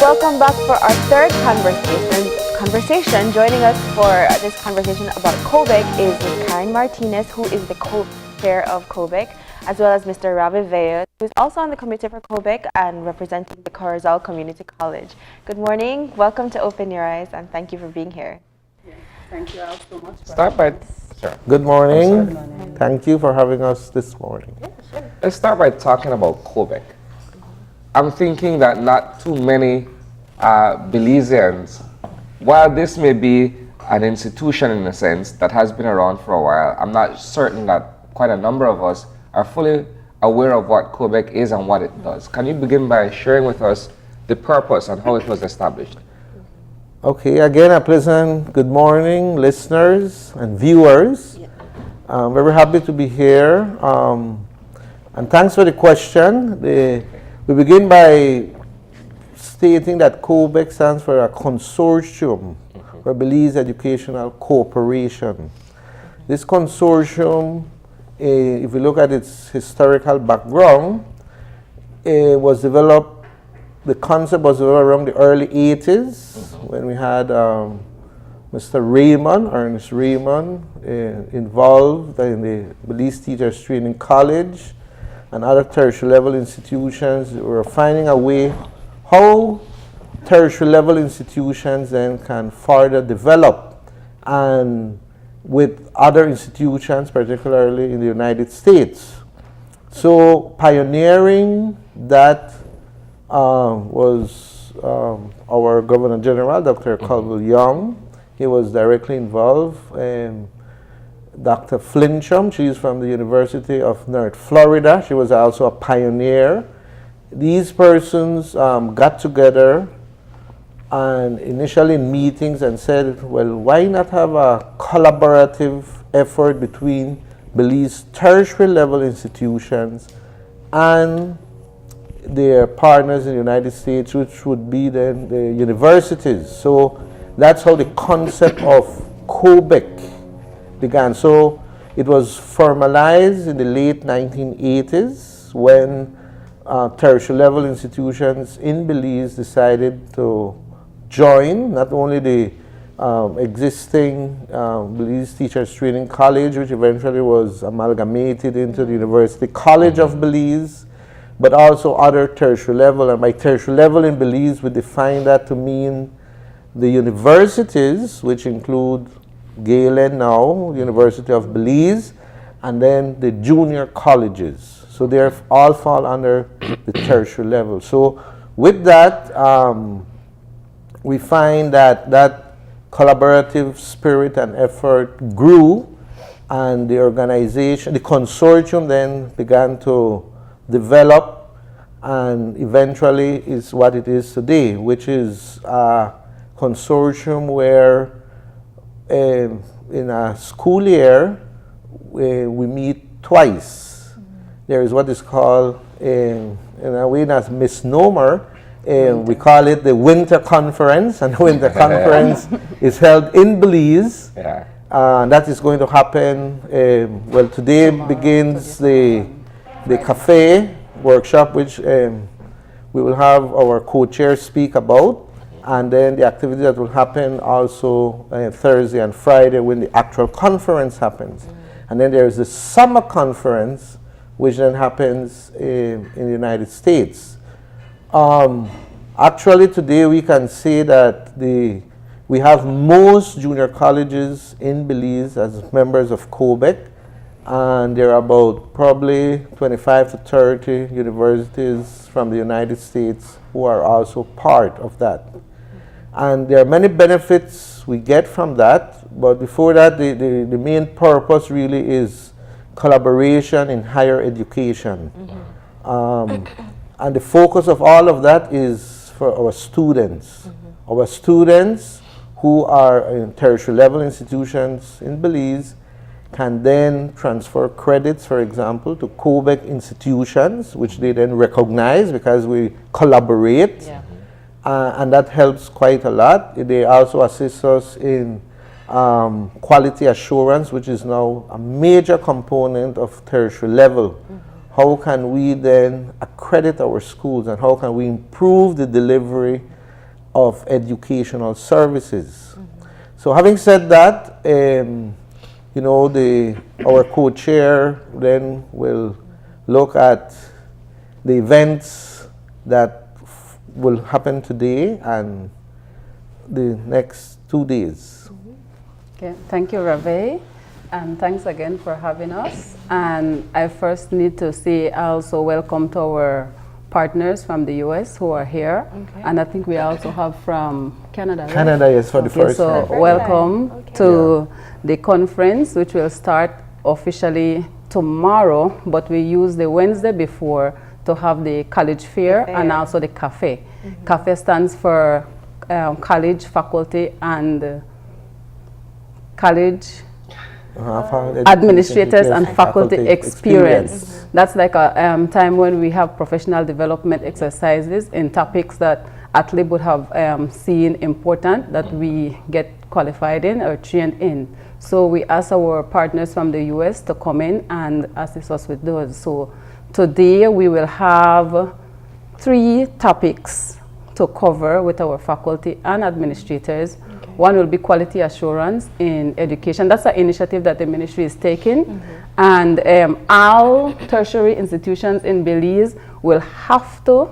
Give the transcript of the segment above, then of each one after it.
welcome back for our third conversation. Joining us for this conversation about COBEC is Ms. Karen Martinez, who is the co-chair of COBEC, as well as Mr. Ravi Vellos, who is also on the committee for COBEC and representing the Corozal Community College. Good morning. Welcome to Open Your Eyes, and thank you for being here. Yeah, thank you all so much. Good morning. Thank you for having us this morning. Yeah, sure. Let's start by talking about COBEC. I'm thinking that not too many Belizeans, while this may be an institution in a sense that has been around for a while, I'm not certain that quite a number of us are fully aware of what COBEC is and what it does. Can you begin by sharing with us the purpose and how it was established? Okay, again, a pleasant good morning, listeners and viewers. I'm very happy to be here. And thanks for the question. We begin by stating that COBEC stands for a consortium for Belize Educational Cooperation. This consortium, if you look at its historical background, was developed, the concept was developed around the early 80s when we had Mr. Ernest Raymond, involved in the Belize Teachers Training College and other tertiary level institutions. We were finding a way how tertiary level institutions then can further develop and with other institutions, particularly in the United States. So pioneering that was our Governor General, Dr. Caldwell Young. He was directly involved. Dr. Flinchum, she's from the University of North Florida. She was also a pioneer. These persons got together and initially in meetings and said, well, why not have a collaborative effort between Belize tertiary level institutions and their partners in the United States, which would be then the universities. So that's how the concept of COBEC began. So it was formalized in the late 1980s when tertiary level institutions in Belize decided to join not only the existing Belize Teachers Training College, which eventually was amalgamated into the University College of Belize, but also other tertiary level. And by tertiary level in Belize, we define that to mean the universities, which include Galen now, University of Belize, and then the junior colleges. So they all fall under the tertiary level. So with that, we find that collaborative spirit and effort grew, and the organization, the consortium then began to develop and eventually is what it is today, which is a consortium where in a school year we meet twice. There is what is called, in a way, as misnomer, we call it the Winter Conference, and the Winter Conference is held in Belize. That is going to happen, well, today begins the cafe workshop, which we will have our co-chair speak about, and then the activity that will happen also Thursday and Friday when the actual conference happens. And then there is the summer conference, which then happens in the United States. Actually today we can say that we have most junior colleges in Belize as members of COBEC, and there are about probably 25 to 30 universities from the United States who are also part of that. And there are many benefits we get from that, but before that, the main purpose really is collaboration in higher education. And the focus of all of that is for our students. Our students who are in tertiary level institutions in Belize can then transfer credits, for example, to COBEC institutions, which they then recognize because we collaborate. And that helps quite a lot. They also assist us in quality assurance, which is now a major component of tertiary level. How can we then accredit our schools, and how can we improve the delivery of educational services. So having said that, you know, our co-chair then will look at the events that will happen today and the next 2 days. Okay, thank you, Rave, and thanks again for having us. And I first need to say also welcome to our partners from the US who are here, and I think we also have from Canada. Right? Canada is for the first so time. welcome to the conference, which will start officially tomorrow, but we use the Wednesday before to have the college fair and also the cafe. Cafe stands for college, faculty, and college administrators and faculty experience. That's like a time when we have professional development exercises in topics that athletes would have seen important that we get qualified in or trained in. So we ask our partners from the US to come in and assist us with those. So today we will have 3 topics to cover with our faculty and administrators. One will be quality assurance in education. That's an initiative that the ministry is taking. And all tertiary institutions in Belize will have to,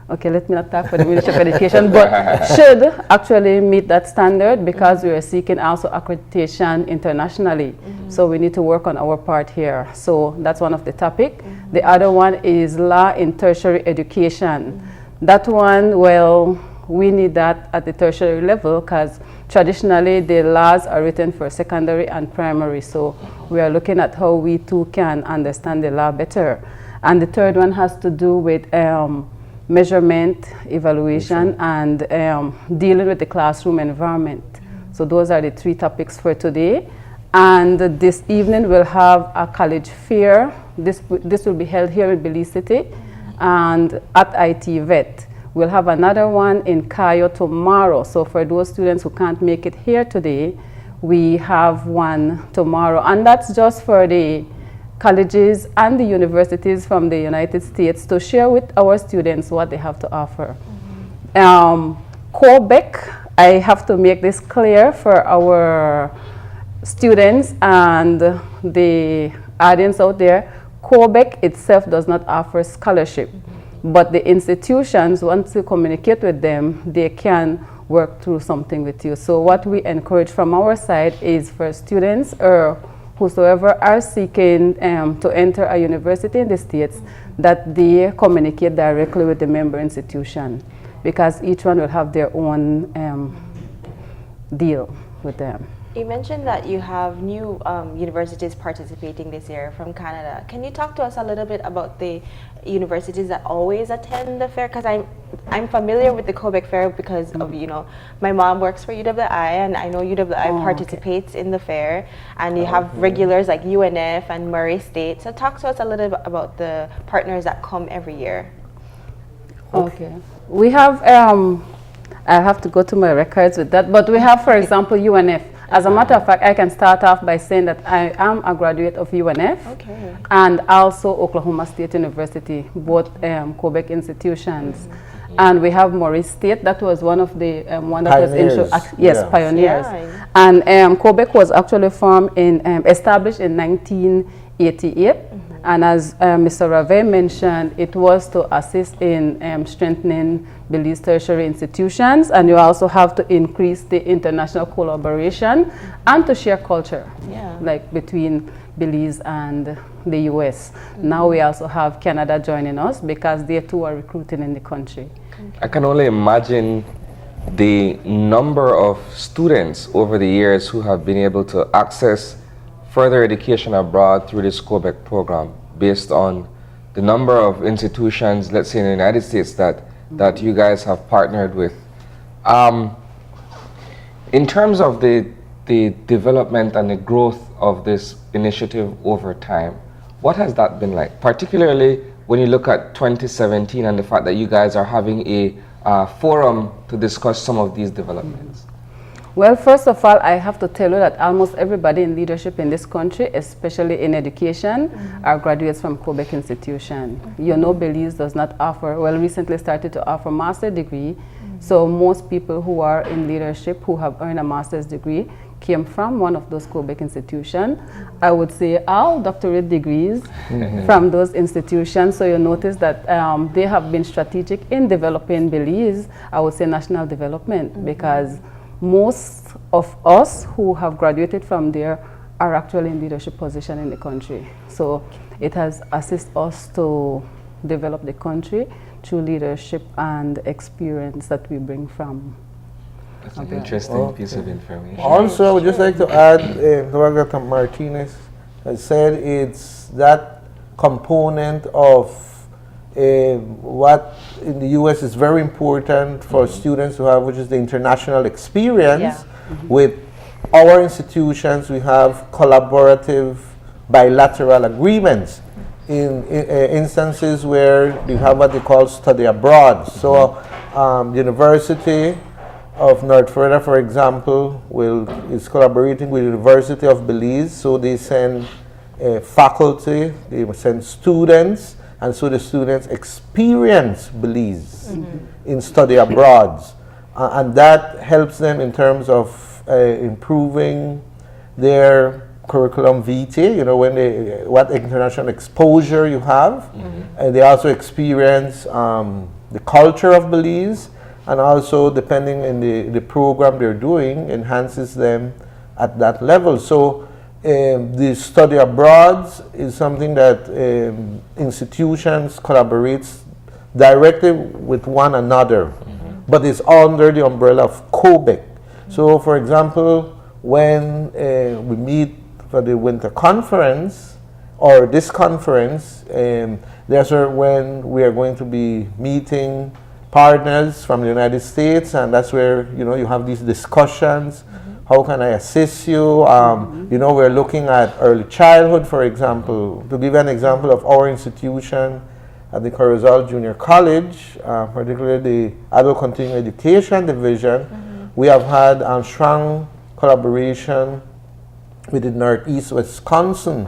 okay, let me not talk for the Ministry of Education, but should actually meet that standard because we are seeking also accreditation internationally. So we need to work on our part here. So that's one of the topic. The other one is law in tertiary education. That one, well, we need that at the tertiary level because traditionally the laws are written for secondary and primary. So we are looking at how we too can understand the law better. And the third one has to do with measurement, evaluation, and dealing with the classroom environment. So those are the 3 topics for today. And this evening we'll have a college fair. This will be held here in Belize City and at IT Vet. We'll have another one in Cayo tomorrow. So for those students who can't make it here today, we have one tomorrow. And that's just for the colleges and the universities from the United States to share with our students what they have to offer. COBEC, I have to make this clear for our students and the audience out there. COBEC itself does not offer scholarship. But the institutions, once you communicate with them, they can work through something with you. So what we encourage from our side is for students or whosoever are seeking to enter a university in the States, that they communicate directly with the member institution because each one will have their own deal with them. You mentioned that you have new universities participating this year from Canada. Can you talk to us a little bit about the universities that always attend the fair? Because I'm familiar with the COBEC fair because of, you know, my mom works for UWI and I know UWI participates in the fair, and you have regulars like UNF and Murray State. So talk to us a little bit about the partners that come every year. Okay. We have, I have to go to my records with that, but we have, for example, UNF. As a matter of fact, I can start off by saying that I am a graduate of UNF and also Oklahoma State University, both COBEC institutions. And we have Morris State, that was one of the one that pioneers. Was pioneers. Yeah. And COBEC was actually formed in established in 1988. And as Mr. Rave mentioned, it was to assist in strengthening Belize tertiary institutions, and you also have to increase the international collaboration and to share culture, like between Belize and the US. Now we also have Canada joining us because they too are recruiting in the country. I can only imagine the number of students over the years who have been able to access further education abroad through this COBEC program based on the number of institutions, let's say in the United States, that you guys have partnered with. In terms of the development and the growth of this initiative over time, what has that been like? Particularly when you look at 2017 and the fact that you guys are having a forum to discuss some of these developments. Well, first of all, I have to tell you that almost everybody in leadership in this country, especially in education, are graduates from COBEC institution. You know, Belize does not offer, well, recently started to offer master's degree. So most people who are in leadership who have earned a master's degree came from one of those COBEC institutions. I would say all doctorate degrees from those institutions. So you notice that they have been strategic in developing Belize, I would say national development, because most of us who have graduated from there are actually in leadership position in the country. So it has assisted us to develop the country through leadership and experience that we bring from. That's an interesting piece of information. Also, I would just like to add, what Dr. Martinez has said, it's that component of what in the U.S. is very important for students to have, which is the international experience. With our institutions, we have collaborative bilateral agreements in instances where you have what they call study abroad. So University of North Florida, for example, is collaborating with University of Belize, so they send faculty, they send students, and so the students experience Belize in study abroad. And that helps them in terms of improving their curriculum vitae, you know, when what international exposure you have. And they also experience the culture of Belize, and also depending on the program they're doing enhances them at that level. So the study abroad is something that institutions collaborates directly with one another, but it's under the umbrella of COBEC. So for example, when we meet for the winter conference or this conference, that's when we are going to be meeting partners from the United States, and that's where, you know, you have these discussions. How can I assist you? You know, we're looking at early childhood, for example. To give you an example of our institution at the Corozal Junior College, particularly the Adult Continuing Education Division, we have had strong collaboration with the Northeast Wisconsin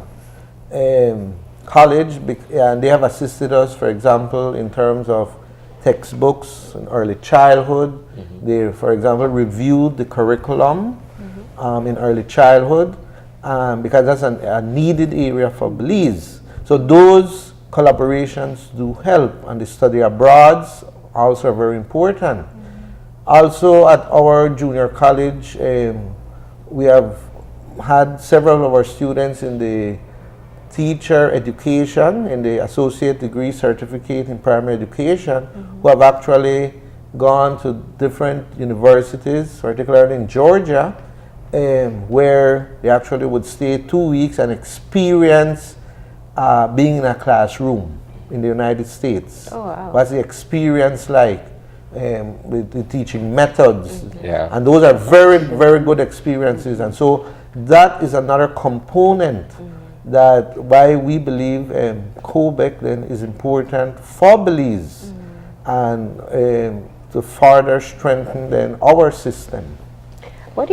College, and they have assisted us, for example, in terms of textbooks in early childhood. They, for example, reviewed the curriculum in early childhood because that's a needed area for Belize. So those collaborations do help, and the study abroad also are very important. Also at our junior college, we have had several of our students in the teacher education, in the associate degree certificate in primary education, who have actually gone to different universities, particularly in Georgia, where they actually would stay 2 weeks and experience being in a classroom in the United States. Oh, wow. What's the experience like with the teaching methods? And those are very, very good experiences. And so that is another component that why we believe COBEC then is important for Belize and to further strengthen then our system. What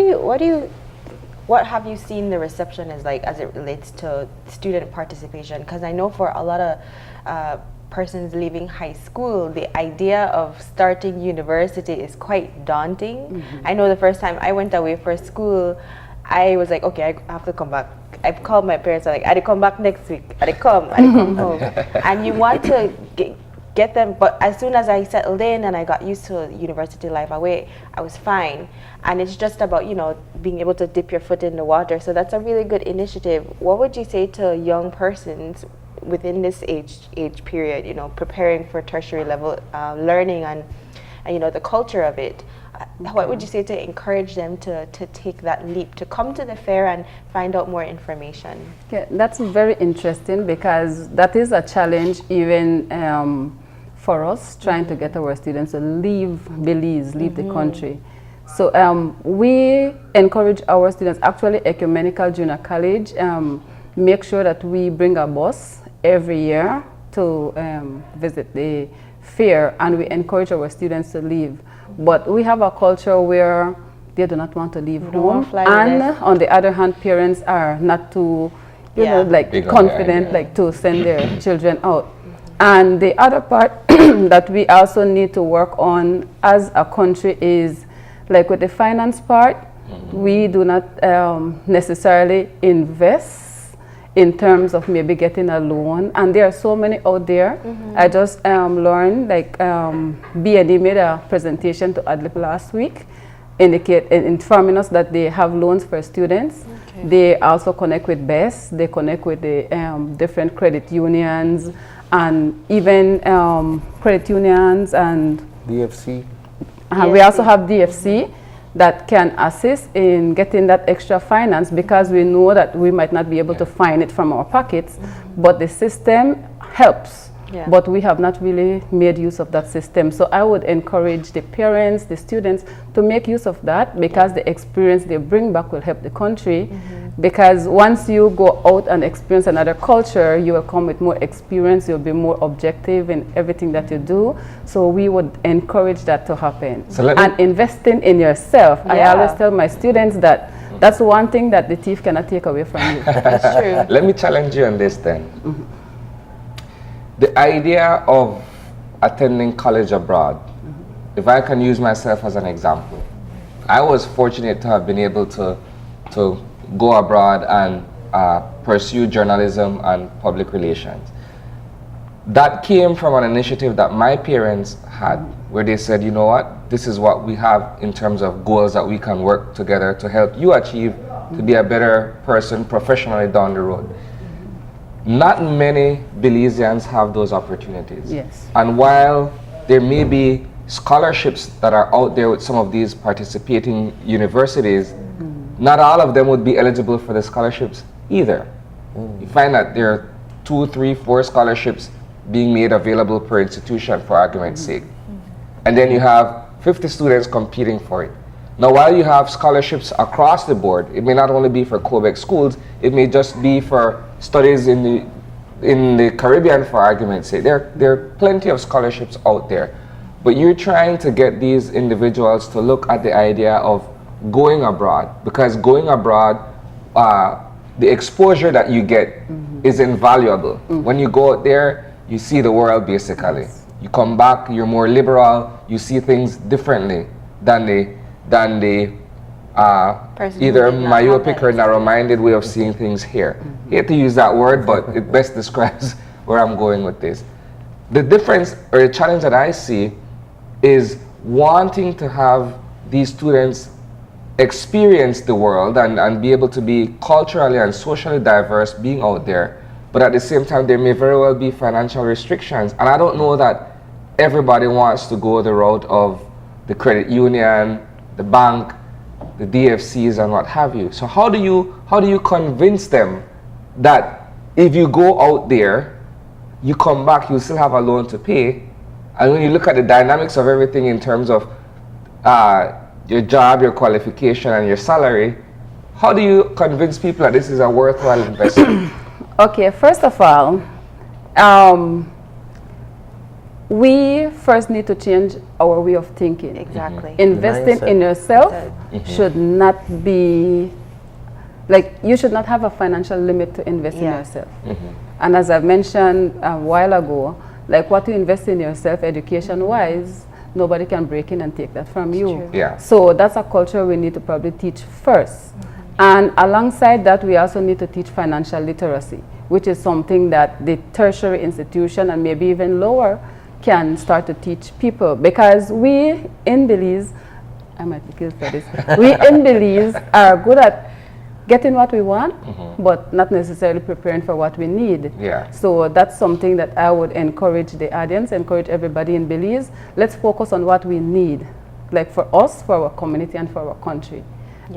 have you seen the reception is like as it relates to student participation? Because I know for a lot of persons leaving high school, the idea of starting university is quite daunting. I know the first time I went away for school, I was like, okay, I have to come back. I've called my parents, I'm like, I'd come back next week. I'd come home. And you want to get them, but as soon as I settled in and I got used to university life away, I was fine. And it's just about, you know, being able to dip your foot in the water. So that's a really good initiative. What would you say to young persons within this age period, you know, preparing for tertiary level learning and you know, the culture of it? What would you say to encourage them to take that leap, to come to the fair and find out more information? Okay, that's very interesting because that is a challenge even for us, trying to get our students to leave Belize, leave the country. So we encourage our students, actually Ecumenical Junior College, make sure that we bring a bus every year to visit the fair, and we encourage our students to leave. But we have a culture where they do not want to leave home, and on the other hand, parents are not too, you know, like confident, like to send their children out. And the other part that we also need to work on as a country is, like with the finance part, we do not necessarily invest in terms of maybe getting a loan, and there are so many out there. I just learned, like BNE made a presentation to ADLIP last week, informing us that they have loans for students. They also connect with BEST, they connect with the different credit unions, and even credit unions and DFC. We also have DFC that can assist in getting that extra finance, because we know that we might not be able to find it from our pockets, but the system helps. But we have not really made use of that system. So I would encourage the parents, the students to make use of that, because the experience they bring back will help the country. Because once you go out and experience another culture, you will come with more experience, you'll be more objective in everything that you do. So we would encourage that to happen. So and investing in yourself. I always tell my students that that's one thing that the thief cannot take away from you. That's true. Let me challenge you on this then. The idea of attending college abroad, if I can use myself as an example, I was fortunate to have been able to go abroad and pursue journalism and public relations. That came from an initiative that my parents had, where they said, you know what, this is what we have in terms of goals that we can work together to help you achieve to be a better person professionally down the road. Not many Belizeans have those opportunities. And while there may be scholarships that are out there with some of these participating universities, not all of them would be eligible for the scholarships either. You find that there are 2, 3, 4 scholarships being made available per institution, for argument's sake. And then you have 50 students competing for it. Now, while you have scholarships across the board, it may not only be for COBEC schools, it may just be for studies in the Caribbean, for argument's sake. There are plenty of scholarships out there. But you're trying to get these individuals to look at the idea of going abroad, because going abroad, the exposure that you get is invaluable. When you go out there, you see the world basically. You come back, you're more liberal, you see things differently than the either myopic or narrow-minded way of seeing things here. I hate to use that word, but it best describes where I'm going with this. The difference or the challenge that I see is wanting to have these students experience the world and be able to be culturally and socially diverse being out there. But at the same time, there may very well be financial restrictions. And I don't know that everybody wants to go the route of the credit union, the bank, the DFCs, and what have you. So how do you convince them that if you go out there, you come back, you still have a loan to pay? And when you look at the dynamics of everything in terms of your job, your qualification, and your salary, how do you convince people that this is a worthwhile investment? Okay, first of all, we first need to change our way of thinking. Exactly. Investing in yourself should not be, like, you should not have a financial limit to invest in yourself. And as I mentioned a while ago, like what you invest in yourself education-wise, nobody can break in and take that from you. So that's a culture we need to probably teach first. And alongside that, we also need to teach financial literacy, which is something that the tertiary institution and maybe even lower can start to teach people. Because we in Belize, I might be killed for this, we in Belize are good at getting what we want, but not necessarily preparing for what we need. So that's something that I would encourage the audience, encourage everybody in Belize. Let's focus on what we need, like for us, for our community, and for our country.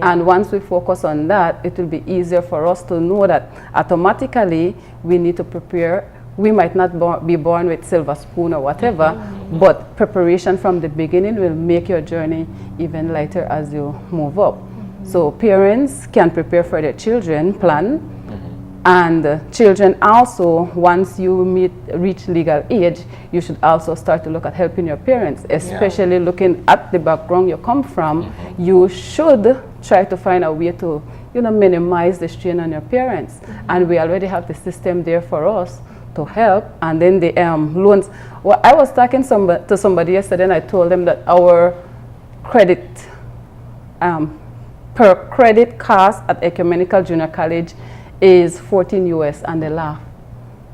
And once we focus on that, it will be easier for us to know that automatically we need to prepare. We might not be born with silver spoon or whatever, but preparation from the beginning will make your journey even lighter as you move up. So parents can prepare for their children, plan, and children also, once you reach legal age, you should also start to look at helping your parents, especially looking at the background you come from. You should try to find a way to, minimize the strain on your parents. And we already have the system there for us to help, and then the loans. Well, I was talking to somebody yesterday, and I told them that our credit per credit cost at Ecumenical Junior College is 14 US, and they laugh.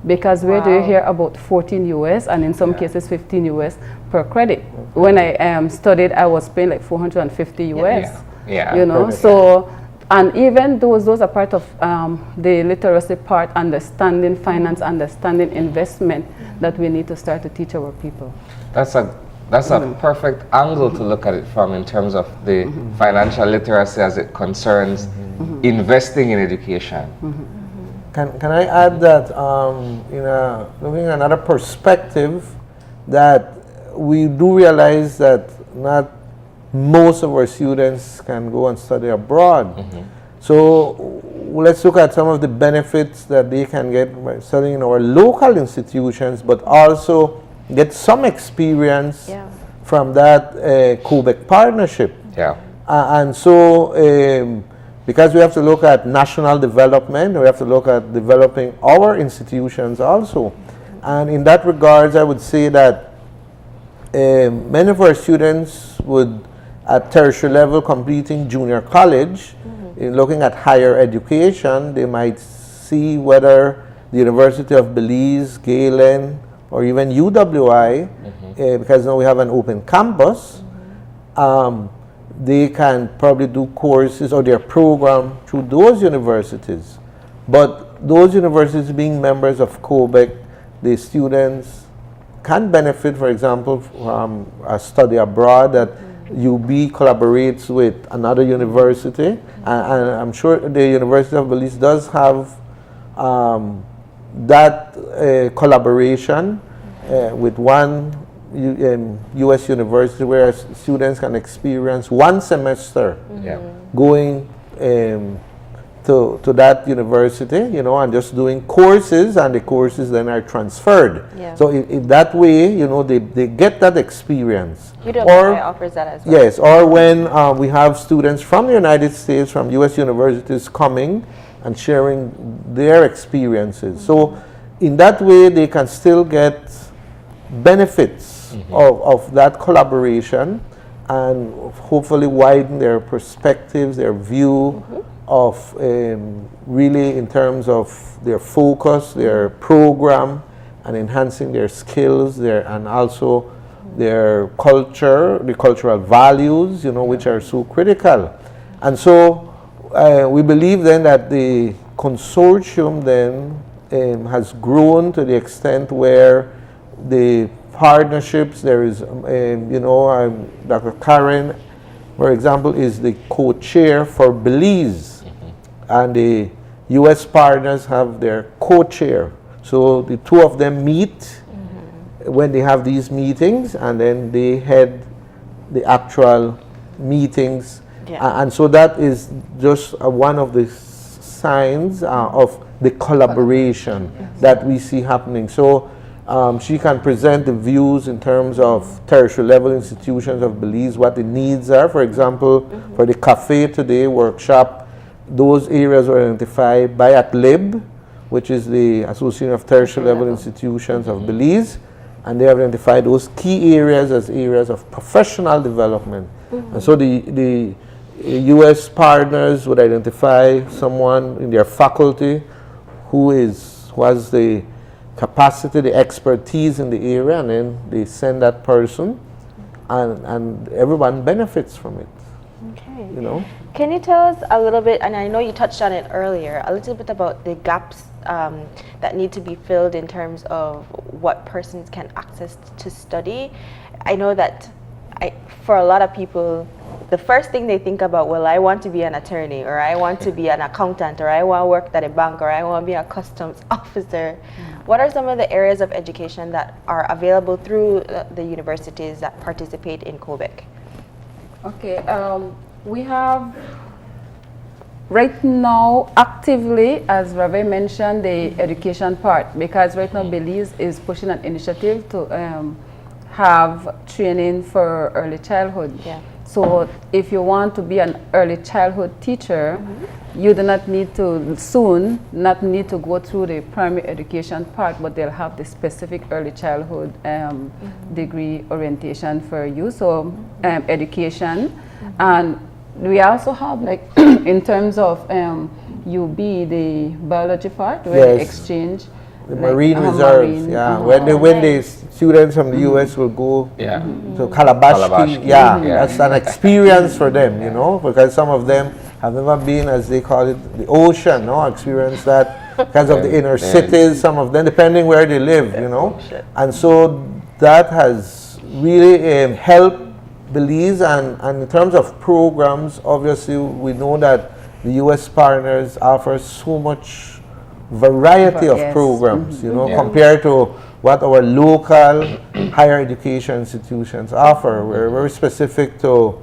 Because where do you hear about 14 US and in some cases 15 US per credit? When I studied, I was paying like 450 US. You know, so, and even those are part of the literacy part, understanding finance, understanding investment that we need to start to teach our people. That's a perfect angle to look at it from in terms of the financial literacy as it concerns investing in education. Can I add that looking at another perspective, that we do realize that not most of our students can go and study abroad. So let's look at some of the benefits that they can get by studying in our local institutions, but also get some experience from that COBEC partnership. And so because we have to look at national development, we have to look at developing our institutions also. And in that regards, I would say that many of our students would, at tertiary level, completing junior college, in looking at higher education, they might see whether the University of Belize, Galen, or even UWI, because now we have an open campus, they can probably do courses or their program through those universities. But those universities being members of COBEC, the students can benefit, for example, from a study abroad that UB collaborates with another university. And I'm sure the University of Belize does have that collaboration with one U.S. university where students can experience one semester going to that university, and just doing courses, and the courses then are transferred. So in that way, they get that experience. UWI offers that as well. Yes, or when we have students from the United States, from U.S. universities coming and sharing their experiences. So in that way, they can still get benefits of that collaboration, and hopefully widen their perspectives, their view of really in terms of their focus, their program, and enhancing their skills, and also their culture, the cultural values, which are so critical. And so we believe then that the consortium then has grown to the extent where the partnerships, there is, Dr. Karen, for example, is the co-chair for Belize, and the U.S. partners have their co-chair. So the two of them meet when they have these meetings, and then they head the actual meetings. And so that is just one of the signs of the collaboration that we see happening. So she can present the views in terms of tertiary level institutions of Belize, what the needs are. For example, for the Cafe Today workshop, those areas were identified by ATLIB, which is the Association of Tertiary Level Institutions of Belize, and they have identified those key areas as areas of professional development. And so the U.S. partners would identify someone in their faculty who has the capacity, the expertise in the area, and then they send that person, and everyone benefits from it. Okay. Can you tell us a little bit, and I know you touched on it earlier, a little bit about the gaps that need to be filled in terms of what persons can access to study? I know that for a lot of people, the first thing they think about, well, I want to be an attorney, or I want to be an accountant, or I want to work at a bank, or I want to be a customs officer. What are some of the areas of education that are available through the universities that participate in COBEC? Okay, we have right now actively, as Rave mentioned, the education part, because right now Belize is pushing an initiative to have training for early childhood. So if you want to be an early childhood teacher, you do not need to go through the primary education part, but they'll have the specific early childhood degree orientation for you. So education, and we also have, like, in terms of UB, the biology part, where the exchange. The Marine Reserves, when the students from the U.S. will go to Calabash, that's an experience for them, you know, because some of them have never been, as they call it, the ocean, no, experience that because of the inner cities, some of them, depending where they live, you know, and so that has really helped Belize, and in terms of programs, obviously we know that the U.S. partners offer so much variety of programs, you know, compared to what our local higher education institutions offer. We're very specific to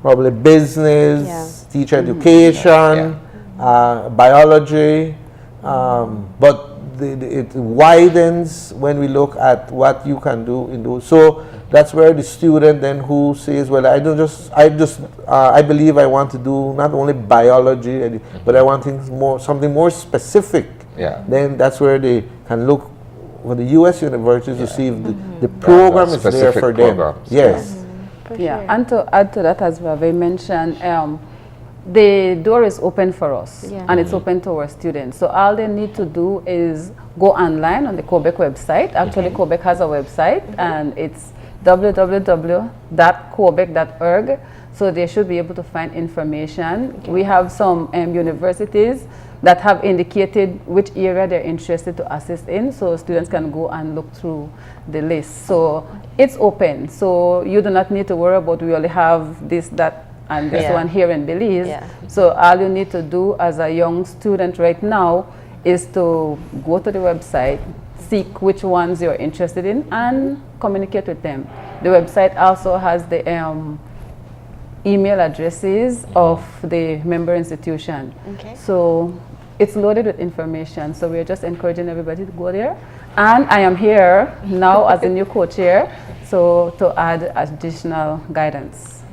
probably business, teacher education, biology, but it widens when we look at what you can do in those. So that's where the student then who says, well, I believe I want to do not only biology, but I want something more specific. Then that's where they can look for the U.S. universities to see if the program is there for them. Yes. And to add to that, as Ravi mentioned, the door is open for us, and it's open to our students. So all they need to do is go online on the COBEC website. Actually, COBEC has a website, and it's www.cobec.org. So they should be able to find information. We have some universities that have indicated which area they're interested to assist in, so students can go and look through the list. So it's open, so you do not need to worry about we only have this, that, and this one here in Belize. So all you need to do as a young student right now is to go to the website, seek which ones you're interested in, and communicate with them. The website also has the email addresses of the member institution. So it's loaded with information, so we're just encouraging everybody to go there. And I am here now as a new co-chair, so to add additional guidance.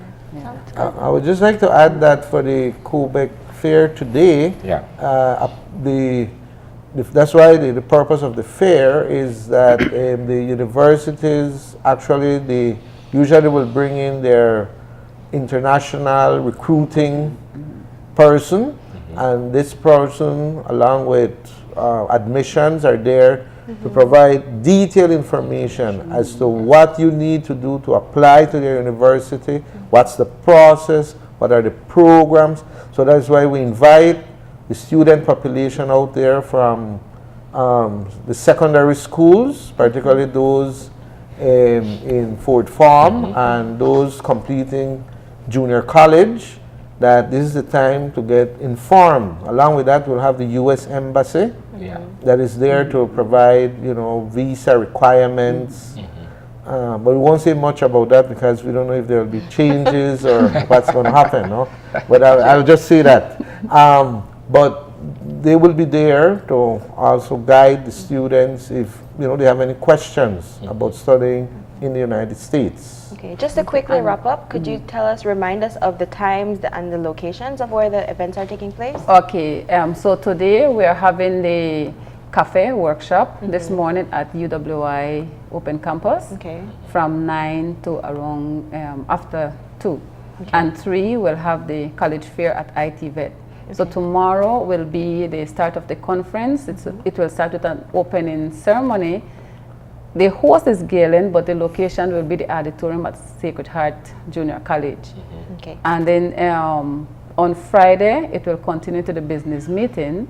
I would just like to add that for the COBEC fair today, that's why the purpose of the fair is that the universities actually usually will bring in their international recruiting person, and this person, along with admissions, are there to provide detailed information as to what you need to do to apply to the university, what's the process, what are the programs. So that's why we invite the student population out there from the secondary schools, particularly those in Fort Farm and those completing junior college, that this is the time to get informed. Along with that, we'll have the U.S. Embassy that is there to provide, you know, visa requirements. But we won't say much about that because we don't know if there will be changes or what's going to happen. No? But I'll just say that. But they will be there to also guide the students if they have any questions about studying in the United States. Okay, just to quickly wrap up, could you remind us of the times and the locations of where the events are taking place? Okay, so today we are having the cafe workshop this morning at UWI Open Campus from 9 to around after 2. And 3 we'll have the college fair at IT Vet. So tomorrow will be the start of the conference. It will start with an opening ceremony. The host is Galen, but the location will be the auditorium at Sacred Heart Junior College. And then on Friday, it will continue to the business meeting,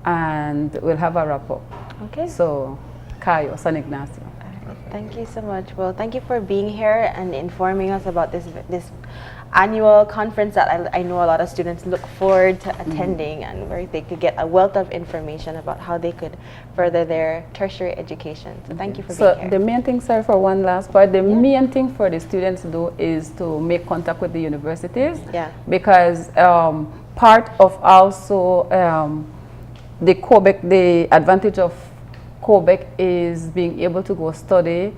and we'll have a wrap-up. So, Cayo, San Ignacio. Thank you so much. Well, thank you for being here and informing us about this annual conference that I know a lot of students look forward to attending, and where they could get a wealth of information about how they could further their tertiary education. So thank you for being here. So the main thing, sorry for one last part, the main thing for the students to do is to make contact with the universities, because part of also the COBEC, the advantage of COBEC is being able to go study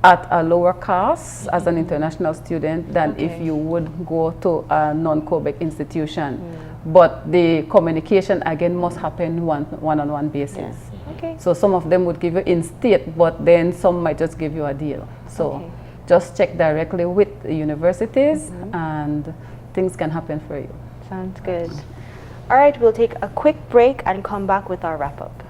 at a lower cost as an international student than if you would go to a non-COBEC institution. But the communication again must happen one-on-one basis. Okay. So some of them would give you in-state, but then some might just give you a deal. So just check directly with the universities and things can happen for you. Sounds good. All right, we'll take a quick break and come back with our wrap-up.